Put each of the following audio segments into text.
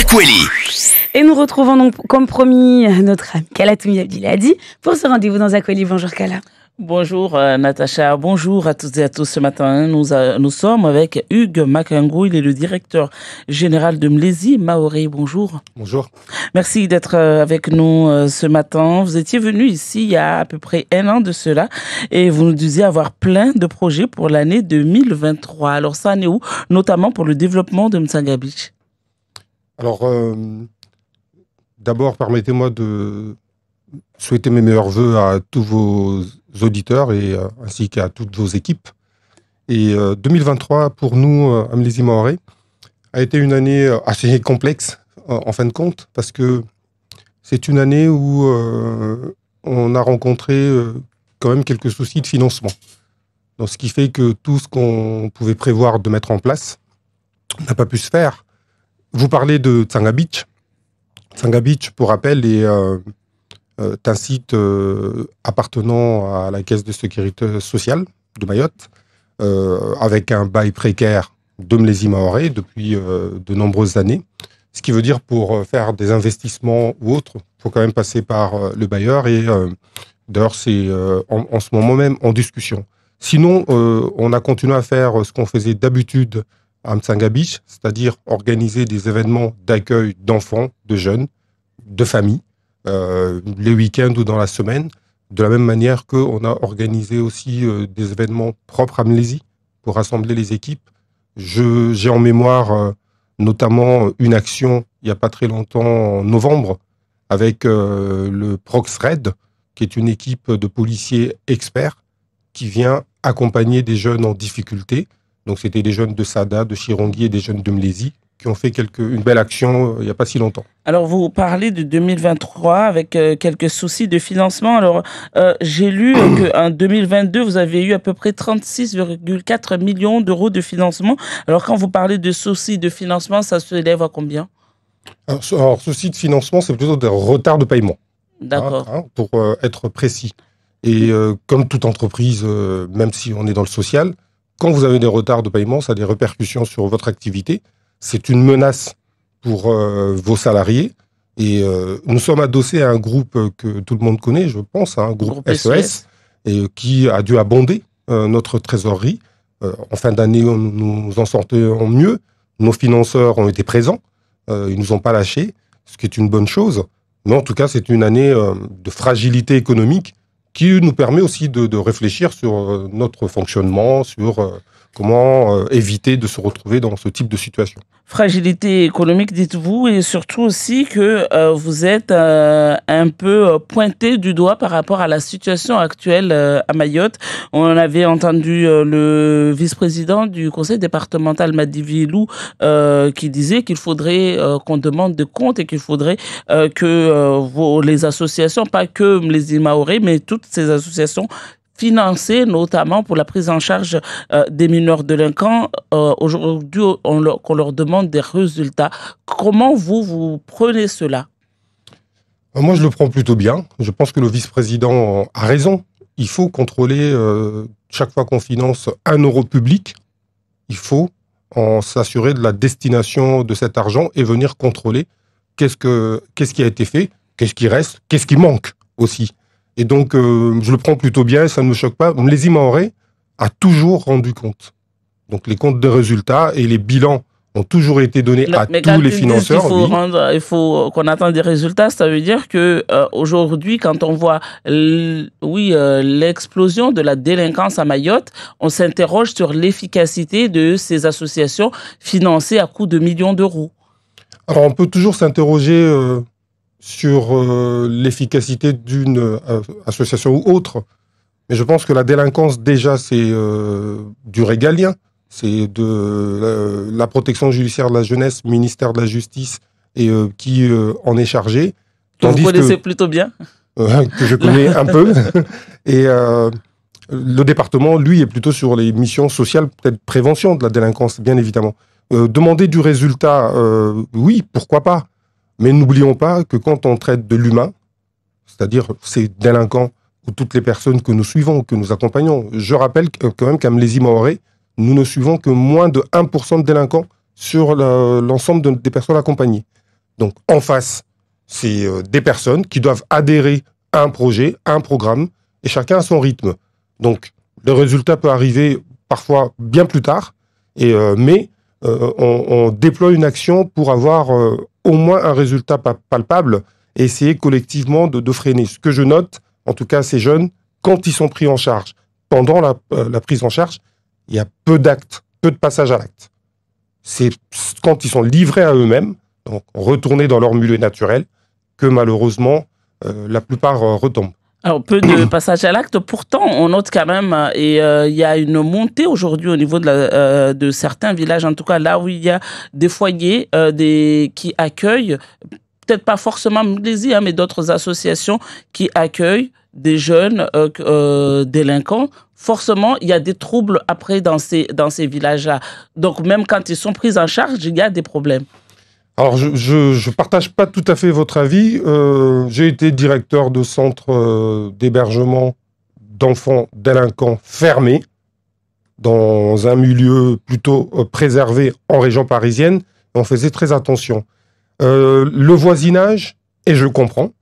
Akweli. Et nous retrouvons donc, comme promis, notre ami Kalatoumi Abdilhadi pour ce rendez-vous dans Akweli. Bonjour Kala. Bonjour Natacha, bonjour à toutes et à tous. Ce matin, nous sommes avec Hugues Makangou, il est le directeur général de Mlezi Maoré. Bonjour. Bonjour. Merci d'être avec nous ce matin. Vous étiez venu ici il y a à peu près 1 an de cela et vous nous disiez avoir plein de projets pour l'année 2023. Alors ça en est où, notamment pour le développement de Mtsanga Beach? Alors, d'abord, permettez-moi de souhaiter mes meilleurs voeux à tous vos auditeurs et ainsi qu'à toutes vos équipes. Et 2023, pour nous, à Mlezi Maoré, a été une année assez complexe, en fin de compte, parce que c'est une année où on a rencontré quand même quelques soucis de financement. Donc, ce qui fait que tout ce qu'on pouvait prévoir de mettre en place n'a pas pu se faire. Vous parlez de Tsanga Beach. Tsanga Beach, pour rappel, est un site appartenant à la Caisse de sécurité sociale de Mayotte, avec un bail précaire de Mlezi Maoré depuis de nombreuses années. Ce qui veut dire pour faire des investissements ou autres, il faut quand même passer par le bailleur et d'ailleurs c'est en ce moment même en discussion. Sinon, on a continué à faire ce qu'on faisait d'habitude à Mtsanga Beach, c'est-à-dire organiser des événements d'accueil d'enfants, de jeunes, de familles, les week-ends ou dans la semaine, de la même manière qu'on a organisé aussi des événements propres à Mlezi pour rassembler les équipes. J'ai en mémoire notamment une action il n'y a pas très longtemps, en novembre, avec le ProxRed, qui est une équipe de policiers experts qui vient accompagner des jeunes en difficulté. Donc c'était des jeunes de Sada, de Chirongui et des jeunes de Mlezi qui ont fait une belle action il n'y a pas si longtemps. Alors, vous parlez de 2023 avec quelques soucis de financement. Alors, j'ai lu qu'en 2022, vous avez eu à peu près 36,4 millions d'euros de financement. Alors, quand vous parlez de soucis de financement, ça se élève à combien? Alors, soucis de financement, c'est plutôt des retards de paiement. D'accord. Pour être précis. Et comme toute entreprise, même si on est dans le social, quand vous avez des retards de paiement, ça a des répercussions sur votre activité. C'est une menace pour vos salariés. Et nous sommes adossés à un groupe que tout le monde connaît, je pense, un groupe SES, et qui a dû abonder notre trésorerie. En fin d'année, nous en sortions mieux. Nos financeurs ont été présents. Ils nous ont pas lâchés, ce qui est une bonne chose. Mais en tout cas, c'est une année de fragilité économique qui nous permet aussi de réfléchir sur notre fonctionnement, sur comment éviter de se retrouver dans ce type de situation. Fragilité économique, dites-vous, et surtout aussi que vous êtes un peu pointé du doigt par rapport à la situation actuelle à Mayotte. On avait entendu le vice-président du conseil départemental Madi Vilou qui disait qu'il faudrait qu'on demande des comptes et qu'il faudrait que les associations, pas que Mlezi Maoré, mais toutes ces associations financés notamment pour la prise en charge des mineurs délinquants. Aujourd'hui, qu'on leur demande des résultats. Comment vous prenez cela? Moi, je le prends plutôt bien. Je pense que le vice-président a raison. Il faut contrôler, chaque fois qu'on finance 1 euro public, il faut s'assurer de la destination de cet argent et venir contrôler qu'est-ce qui a été fait, qu'est-ce qui reste, qu'est-ce qui manque aussi. Et donc, je le prends plutôt bien, ça ne me choque pas. Mlezi Maoré a toujours rendu compte. Donc, les comptes de résultats et les bilans ont toujours été donnés à tous les financeurs. Il faut qu'on attende des résultats. Ça veut dire que aujourd'hui, quand on voit l'explosion de la délinquance à Mayotte, on s'interroge sur l'efficacité de ces associations financées à coût de millions d'euros. Alors, on peut toujours s'interroger sur l'efficacité d'une association ou autre. Mais je pense que la délinquance, déjà, c'est du régalien. C'est de la protection judiciaire de la jeunesse, ministère de la Justice, et qui en est chargé. Que vous connaissez plutôt bien. Que je connais un peu. Et le département, lui, est plutôt sur les missions sociales, peut-être prévention de la délinquance, bien évidemment. Demander du résultat, oui, pourquoi pas. Mais n'oublions pas que quand on traite de l'humain, c'est-à-dire ces délinquants ou toutes les personnes que nous suivons, que nous accompagnons, je rappelle quand même qu'à Mlezi Maoré, nous ne suivons que moins de 1% de délinquants sur l'ensemble des personnes accompagnées. Donc, en face, c'est des personnes qui doivent adhérer à un projet, à un programme, et chacun à son rythme. Donc, le résultat peut arriver parfois bien plus tard, mais on déploie une action pour avoir au moins un résultat palpable et essayer collectivement de freiner. Ce que je note, en tout cas ces jeunes, quand ils sont pris en charge, pendant la prise en charge, il y a peu d'actes, peu de passage à l'acte. C'est quand ils sont livrés à eux-mêmes, donc retournés dans leur milieu naturel, que malheureusement, la plupart retombent. Alors, peu de passage à l'acte, pourtant, on note quand même, et il y a une montée aujourd'hui au niveau de certains villages, en tout cas là où il y a des foyers qui accueillent, peut-être pas forcément Mlésie, mais d'autres associations qui accueillent des jeunes délinquants. Forcément, il y a des troubles après dans ces villages-là. Donc, même quand ils sont pris en charge, il y a des problèmes. Alors, je partage pas tout à fait votre avis. J'ai été directeur de centre d'hébergement d'enfants délinquants fermés dans un milieu plutôt préservé en région parisienne. On faisait très attention. Le voisinage, et je comprends,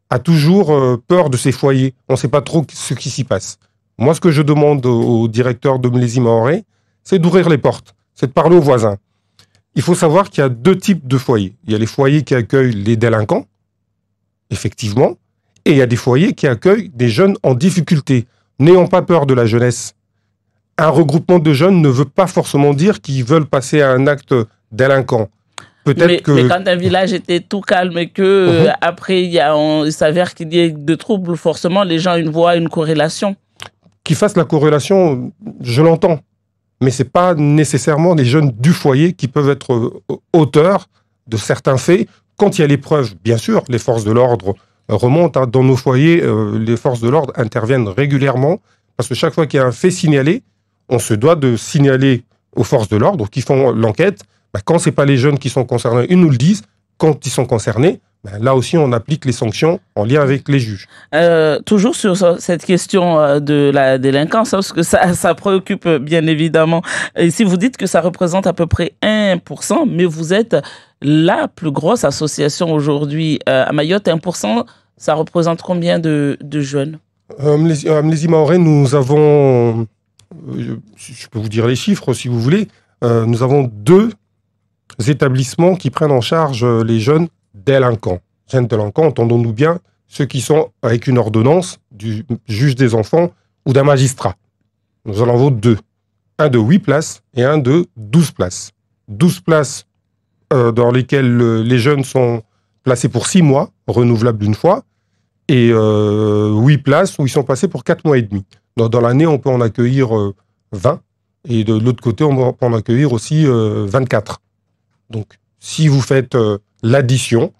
a toujours peur de ces foyers. On ne sait pas trop ce qui s'y passe. Moi, ce que je demande au directeur de Mlésie Mahorais, c'est d'ouvrir les portes, c'est de parler aux voisins. Il faut savoir qu'il y a deux types de foyers. Il y a les foyers qui accueillent les délinquants, effectivement, et il y a des foyers qui accueillent des jeunes en difficulté. N'ayons pas peur de la jeunesse. Un regroupement de jeunes ne veut pas forcément dire qu'ils veulent passer à un acte délinquant. Mais quand un village était tout calme et que après il s'avère qu'il y ait de troubles, forcément les gens voient une corrélation. Qu'ils fassent la corrélation, je l'entends. Mais ce n'est pas nécessairement les jeunes du foyer qui peuvent être auteurs de certains faits. Quand il y a les preuves, bien sûr, les forces de l'ordre remontent. Dans nos foyers, les forces de l'ordre interviennent régulièrement parce que chaque fois qu'il y a un fait signalé, on se doit de signaler aux forces de l'ordre qui font l'enquête. Quand ce n'est pas les jeunes qui sont concernés, ils nous le disent. Quand ils sont concernés, là aussi, on applique les sanctions en lien avec les juges. Toujours sur cette question de la délinquance, parce que ça préoccupe bien évidemment. Ici, vous dites que ça représente à peu près 1%, mais vous êtes la plus grosse association aujourd'hui à Mayotte. 1%, ça représente combien de jeunes? À Mlésie Mahorais, nous avons, je peux vous dire les chiffres si vous voulez, nous avons 2 établissements qui prennent en charge les jeunes délinquants. Jeunes délinquants, entendons-nous bien, ceux qui sont avec une ordonnance du juge des enfants ou d'un magistrat. Nous en avons 2. Un de 8 places et un de 12 places. 12 places dans lesquelles les jeunes sont placés pour 6 mois, renouvelables une fois, et 8 places où ils sont placés pour 4 mois et demi. Dans l'année, on peut en accueillir 20, et de l'autre côté, on peut en accueillir aussi 24. Donc, si vous faites l'addition,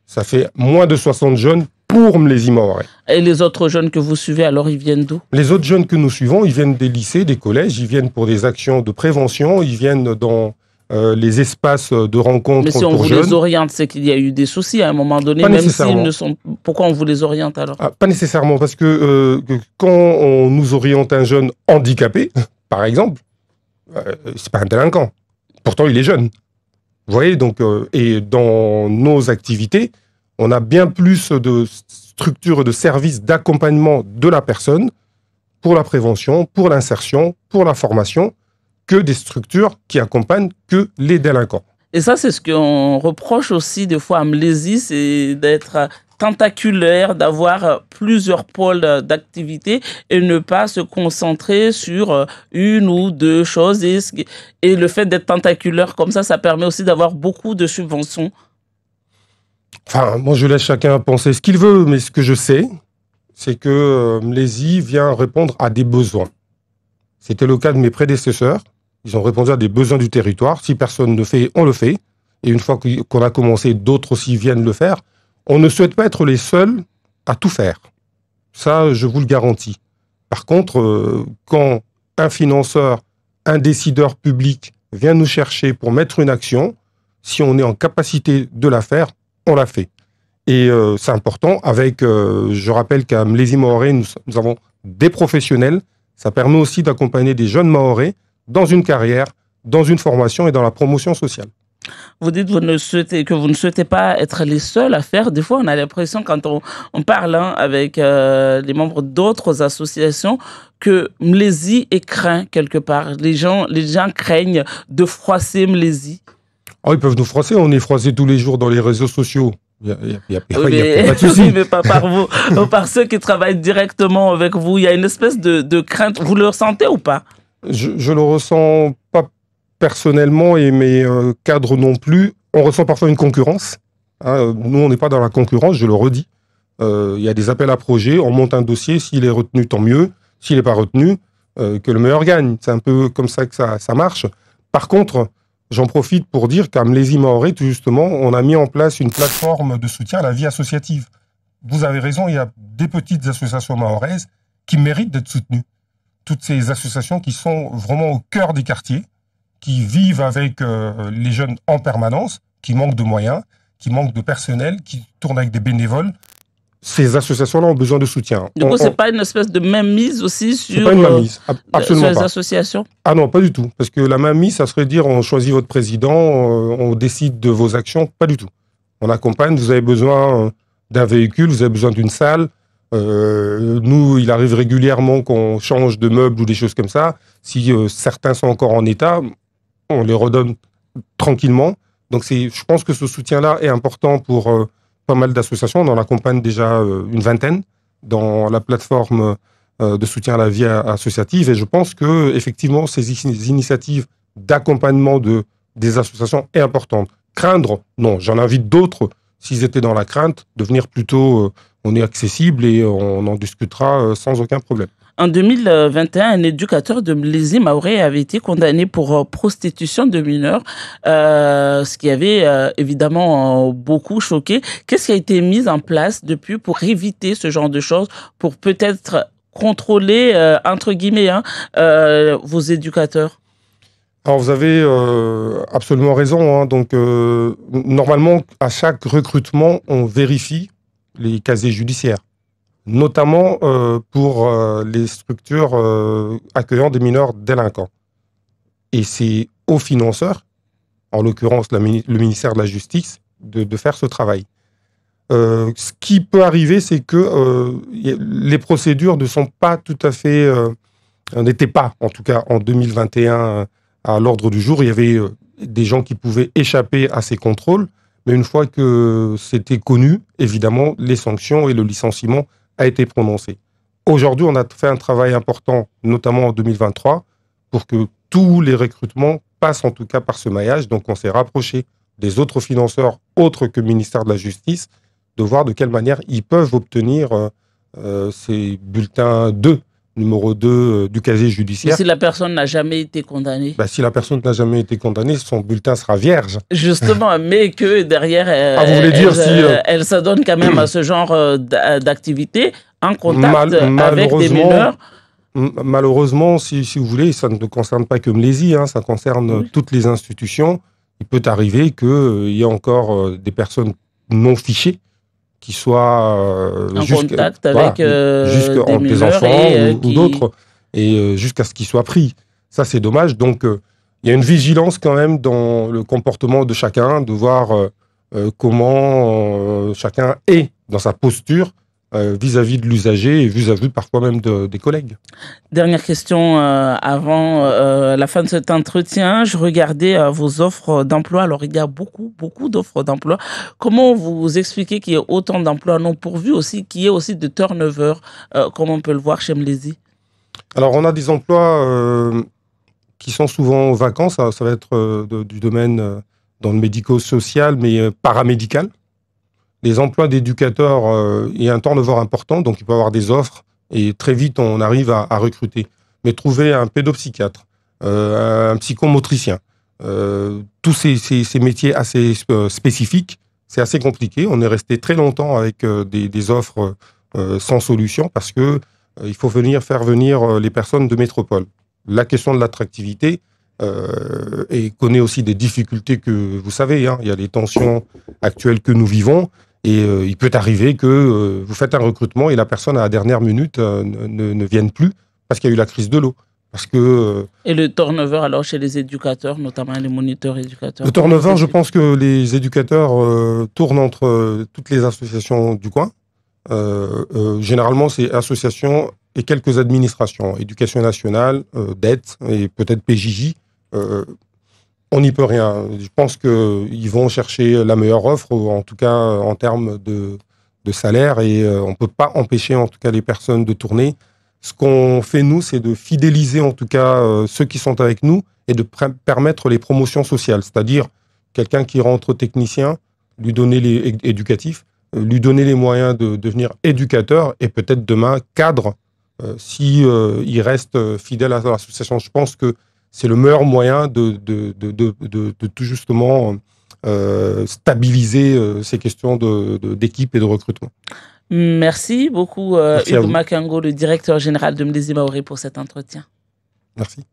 ça fait moins de 60 jeunes pour Mlésie Mahorais. Et les autres jeunes que vous suivez, alors, ils viennent d'où? Les autres jeunes que nous suivons, ils viennent des lycées, des collèges, ils viennent pour des actions de prévention, ils viennent dans les espaces de rencontres. Mais si on vous les oriente, c'est qu'il y a eu des soucis à un moment donné, même s'ils ne sont... Pourquoi on vous les oriente alors? Pas nécessairement, parce que quand on nous oriente un jeune handicapé, par exemple, c'est pas un délinquant. Pourtant, il est jeune. Vous voyez, donc, et dans nos activités, on a bien plus de structures et de services d'accompagnement de la personne pour la prévention, pour l'insertion, pour la formation, que des structures qui accompagnent que les délinquants. Et ça, c'est ce qu'on reproche aussi des fois à Mlésie, c'est d'être tentaculaire, d'avoir plusieurs pôles d'activité et ne pas se concentrer sur une ou deux choses. Et le fait d'être tentaculaire comme ça permet aussi d'avoir beaucoup de subventions. Enfin, moi, je laisse chacun penser ce qu'il veut, mais ce que je sais, c'est que Mlésie vient répondre à des besoins. C'était le cas de mes prédécesseurs. Ils ont répondu à des besoins du territoire. Si personne ne fait, on le fait. Et une fois qu'on a commencé, d'autres aussi viennent le faire. On ne souhaite pas être les seuls à tout faire. Ça, je vous le garantis. Par contre, quand un financeur, un décideur public vient nous chercher pour mettre une action, si on est en capacité de la faire, on la fait. Et c'est important. Je rappelle qu'à Mlésie Mahorais, nous avons des professionnels. Ça permet aussi d'accompagner des jeunes Mahorais dans une carrière, dans une formation et dans la promotion sociale. Vous dites que vous ne souhaitez pas être les seuls à faire. Des fois, on a l'impression, quand on parle avec les membres d'autres associations, que Mlézi est craint quelque part. Les gens craignent de froisser Mlézi. Oh, ils peuvent nous froisser. On est froissés tous les jours dans les réseaux sociaux. Il n'y a pas de souci. Oui, mais pas par vous, par ceux qui travaillent directement avec vous. Il y a une espèce de crainte. Vous le ressentez ou pas? Je le ressens pas personnellement et mes cadres non plus. On ressent parfois une concurrence. Hein. Nous, on n'est pas dans la concurrence, je le redis. Il y a des appels à projets, on monte un dossier. S'il est retenu, tant mieux. S'il n'est pas retenu, que le meilleur gagne. C'est un peu comme ça que ça marche. Par contre, j'en profite pour dire qu'à Mlézi Mahorais, tout justement, on a mis en place une plateforme de soutien à la vie associative. Vous avez raison, il y a des petites associations mahoraises qui méritent d'être soutenues. Toutes ces associations qui sont vraiment au cœur des quartiers, qui vivent avec les jeunes en permanence, qui manquent de moyens, qui manquent de personnel, qui tournent avec des bénévoles. Ces associations-là ont besoin de soutien. Du coup, c'est pas une espèce de mainmise aussi sur, pas une mainmise, absolument sur les pas. associations? Ah non, pas du tout. Parce que la mainmise, ça serait dire on choisit votre président, on décide de vos actions. Pas du tout. On accompagne, vous avez besoin d'un véhicule, vous avez besoin d'une salle. Nous, il arrive régulièrement qu'on change de meubles ou des choses comme ça. Si certains sont encore en état, on les redonne tranquillement. Donc je pense que ce soutien-là est important pour pas mal d'associations. On en accompagne déjà une vingtaine dans la plateforme de soutien à la vie associative. Et je pense que effectivement, ces initiatives d'accompagnement des associations est importante. Craindre, non. J'en invite d'autres, s'ils étaient dans la crainte, de venir plutôt, on est accessible et on en discutera sans aucun problème. En 2021, un éducateur de Mlézi Mahorais avait été condamné pour prostitution de mineurs, ce qui avait évidemment beaucoup choqué. Qu'est-ce qui a été mis en place depuis pour éviter ce genre de choses, pour peut-être contrôler, entre guillemets, vos éducateurs? Alors, vous avez absolument raison. Hein. Donc, normalement, à chaque recrutement, on vérifie les casiers judiciaires, notamment pour les structures accueillant des mineurs délinquants. Et c'est aux financeurs, en l'occurrence le ministère de la Justice, de faire ce travail. Ce qui peut arriver, c'est que les procédures ne sont pas tout à fait... n'étaient pas, en tout cas en 2021, à l'ordre du jour. Il y avait des gens qui pouvaient échapper à ces contrôles, mais une fois que c'était connu, évidemment, les sanctions et le licenciement a été prononcé. Aujourd'hui, on a fait un travail important, notamment en 2023, pour que tous les recrutements passent en tout cas par ce maillage. Donc, on s'est rapproché des autres financeurs, autres que le ministère de la Justice, de voir de quelle manière ils peuvent obtenir ces bulletins 2, numéro 2 du casier judiciaire. Mais si la personne n'a jamais été condamnée? Si la personne n'a jamais été condamnée, son bulletin sera vierge. Justement, mais que derrière, elle s'adonne quand même à ce genre d'activité en contact avec des mineurs. Malheureusement, si vous voulez, ça ne concerne pas que Mlézi, ça concerne toutes les institutions. Il peut arriver qu'il y ait encore des personnes non fichées qui soient en contact avec des enfants ou d'autres, et jusqu'à ce qu'ils soient pris. Ça, c'est dommage. Donc, il y a une vigilance quand même dans le comportement de chacun, de voir comment chacun est dans sa posture vis-à-vis de l'usager et vis-à-vis parfois même des collègues. Dernière question avant la fin de cet entretien. Je regardais vos offres d'emploi. Alors, il y a beaucoup d'offres d'emploi. Comment vous expliquez qu'il y ait autant d'emplois non pourvus aussi, qu'il y ait aussi de turnover, comme on peut le voir chez Mlézi? Alors, on a des emplois qui sont souvent vacants. Ça va être du domaine dans le médico-social, mais paramédical. Les emplois d'éducateurs, il y a un turnover important, donc il peut y avoir des offres et très vite on arrive à recruter. Mais trouver un pédopsychiatre, un psychomotricien, tous ces métiers assez spécifiques, c'est assez compliqué. On est resté très longtemps avec des offres sans solution parce que il faut faire venir les personnes de métropole. La question de l'attractivité et connaît aussi des difficultés que vous savez. Il y a les tensions actuelles que nous vivons. Et il peut arriver que vous faites un recrutement et la personne à la dernière minute ne vienne plus parce qu'il y a eu la crise de l'eau, Parce que Et le turnover alors chez les éducateurs, notamment les moniteurs éducateurs? le turnover, je pense que les éducateurs tournent entre toutes les associations du coin. Généralement, c'est associations et quelques administrations, éducation nationale, DET et peut-être PJJ. On n'y peut rien. Je pense qu'ils vont chercher la meilleure offre, en tout cas en termes de salaire, et on ne peut pas empêcher en tout cas les personnes de tourner. Ce qu'on fait, nous, c'est de fidéliser en tout cas ceux qui sont avec nous et de permettre les promotions sociales, c'est-à-dire quelqu'un qui rentre technicien, lui donner les éducatifs, lui donner les moyens de devenir éducateur et peut-être demain cadre si il reste fidèle à l'association. Je pense que c'est le meilleur moyen de tout justement stabiliser ces questions d'équipe et de recrutement. Merci beaucoup Merci Hugues Makango, le directeur général de Mdezi Maoré, pour cet entretien. Merci.